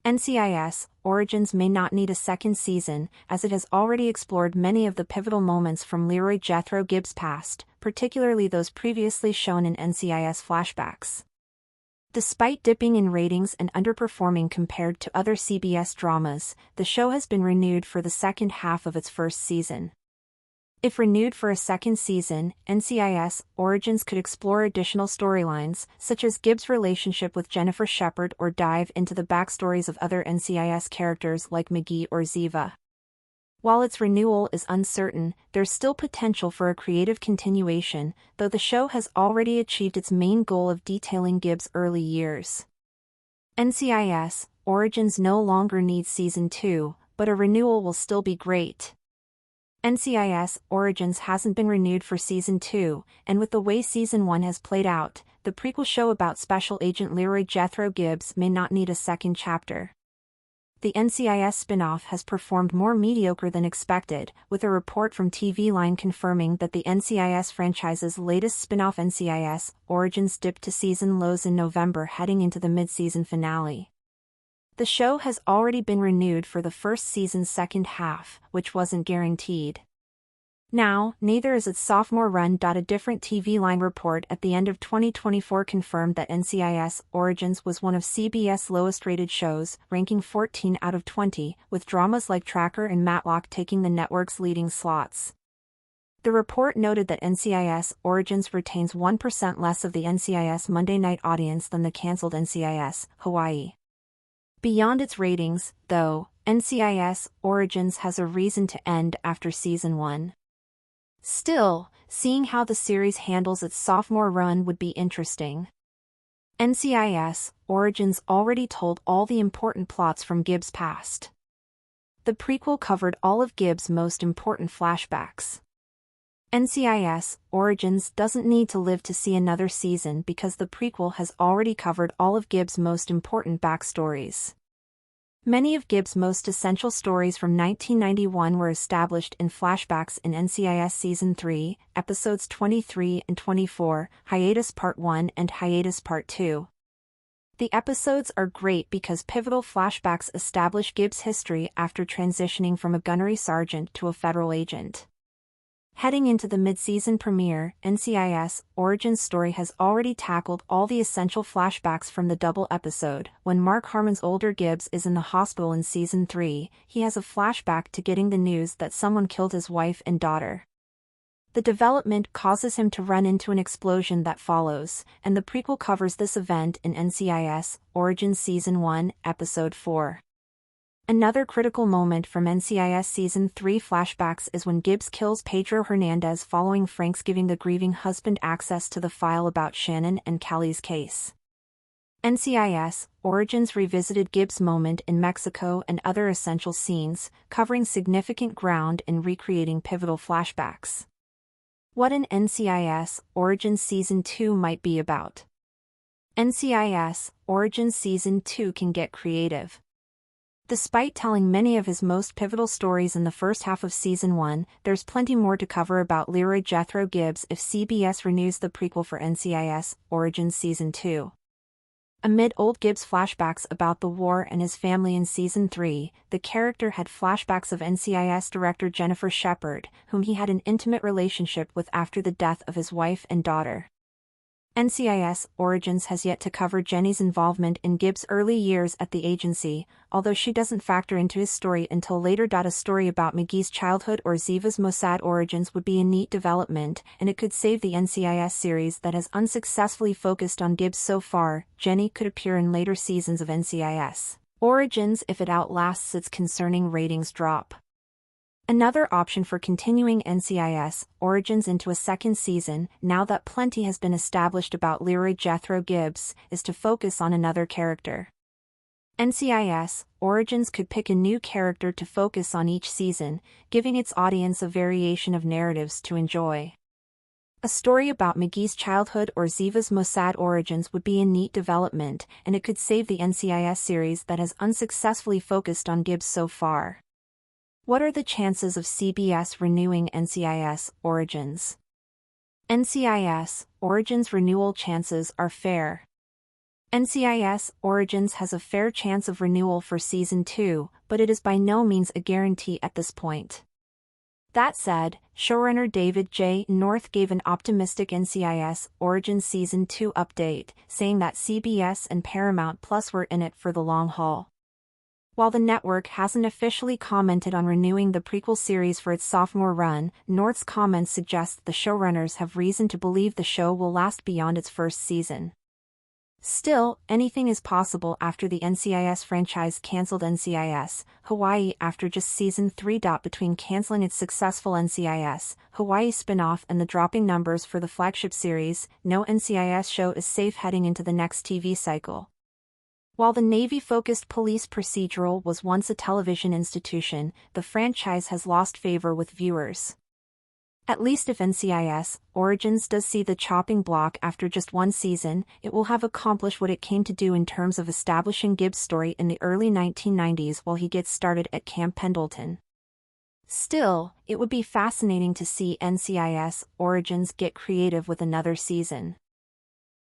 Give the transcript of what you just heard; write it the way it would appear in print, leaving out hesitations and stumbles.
NCIS Origins may not need a second season, as it has already explored many of the pivotal moments from Leroy Jethro Gibbs' past, particularly those previously shown in NCIS flashbacks. Despite dipping in ratings and underperforming compared to other CBS dramas, the show has been renewed for the second half of its first season. If renewed for a second season, NCIS Origins could explore additional storylines, such as Gibbs' relationship with Jennifer Shepard, or dive into the backstories of other NCIS characters like McGee or Ziva. While its renewal is uncertain, there's still potential for a creative continuation, though the show has already achieved its main goal of detailing Gibbs' early years. NCIS Origins no longer needs Season 2, but a renewal will still be great. NCIS Origins hasn't been renewed for Season 2, and with the way Season 1 has played out, the prequel show about Special Agent Leroy Jethro Gibbs may not need a second chapter. The NCIS spin-off has performed more mediocre than expected, with a report from TV Line confirming that the NCIS franchise's latest spin-off NCIS Origins dipped to season lows in November heading into the mid-season finale. The show has already been renewed for the first season's second half, which wasn't guaranteed. Now, neither is its sophomore run. A different TV Line report at the end of 2024 confirmed that NCIS Origins was one of CBS' lowest-rated shows, ranking 14 out of 20, with dramas like Tracker and Matlock taking the network's leading slots. The report noted that NCIS Origins retains 1% less of the NCIS Monday night audience than the cancelled NCIS Hawaii. Beyond its ratings, though, NCIS Origins has a reason to end after Season 1. Still, seeing how the series handles its sophomore run would be interesting. NCIS Origins already told all the important plots from Gibbs' past. The prequel covered all of Gibbs' most important flashbacks. NCIS Origins doesn't need to live to see another season because the prequel has already covered all of Gibbs' most important backstories. Many of Gibbs' most essential stories from 1991 were established in flashbacks in NCIS Season 3, Episodes 23 and 24, Hiatus Part 1 and Hiatus Part 2. The episodes are great because pivotal flashbacks establish Gibbs' history after transitioning from a gunnery sergeant to a federal agent. Heading into the mid-season premiere, NCIS Origins' story has already tackled all the essential flashbacks from the double episode. When Mark Harmon's older Gibbs is in the hospital in Season 3, he has a flashback to getting the news that someone killed his wife and daughter. The development causes him to run into an explosion that follows, and the prequel covers this event in NCIS Origins Season 1, Episode 4. Another critical moment from NCIS Season 3 flashbacks is when Gibbs kills Pedro Hernandez following Frank's giving the grieving husband access to the file about Shannon and Callie's case. NCIS Origins revisited Gibbs' moment in Mexico and other essential scenes, covering significant ground in recreating pivotal flashbacks. What an NCIS Origins Season 2 might be about. NCIS Origins Season 2 can get creative. Despite telling many of his most pivotal stories in the first half of Season 1, there's plenty more to cover about Leroy Jethro Gibbs if CBS renews the prequel for NCIS Origins Season 2. Amid old Gibbs' flashbacks about the war and his family in Season 3, the character had flashbacks of NCIS director Jennifer Shepard, whom he had an intimate relationship with after the death of his wife and daughter. NCIS Origins has yet to cover Jenny's involvement in Gibbs' early years at the agency, although she doesn't factor into his story until later. A story about McGee's childhood or Ziva's Mossad origins would be a neat development, and it could save the NCIS series that has unsuccessfully focused on Gibbs so far. Jenny could appear in later seasons of NCIS Origins if it outlasts its concerning ratings drop. Another option for continuing NCIS Origins into a second season, now that plenty has been established about Leroy Jethro Gibbs, is to focus on another character. NCIS Origins could pick a new character to focus on each season, giving its audience a variation of narratives to enjoy. A story about McGee's childhood or Ziva's Mossad origins would be a neat development, and it could save the NCIS series that has unsuccessfully focused on Gibbs so far. What are the chances of CBS renewing NCIS Origins? NCIS Origins renewal chances are fair. NCIS Origins has a fair chance of renewal for Season 2, but it is by no means a guarantee at this point. That said, showrunner David J. North gave an optimistic NCIS Origins Season 2 update, saying that CBS and Paramount Plus were in it for the long haul. While the network hasn't officially commented on renewing the prequel series for its sophomore run, North's comments suggest the showrunners have reason to believe the show will last beyond its first season. Still, anything is possible after the NCIS franchise canceled NCIS Hawaii after just Season 3. Between canceling its successful NCIS Hawaii spin-off and the dropping numbers for the flagship series, no NCIS show is safe heading into the next TV cycle. While the Navy-focused police procedural was once a television institution, the franchise has lost favor with viewers. At least if NCIS Origins does see the chopping block after just one season, it will have accomplished what it came to do in terms of establishing Gibbs' story in the early 1990s while he gets started at Camp Pendleton. Still, it would be fascinating to see NCIS Origins get creative with another season.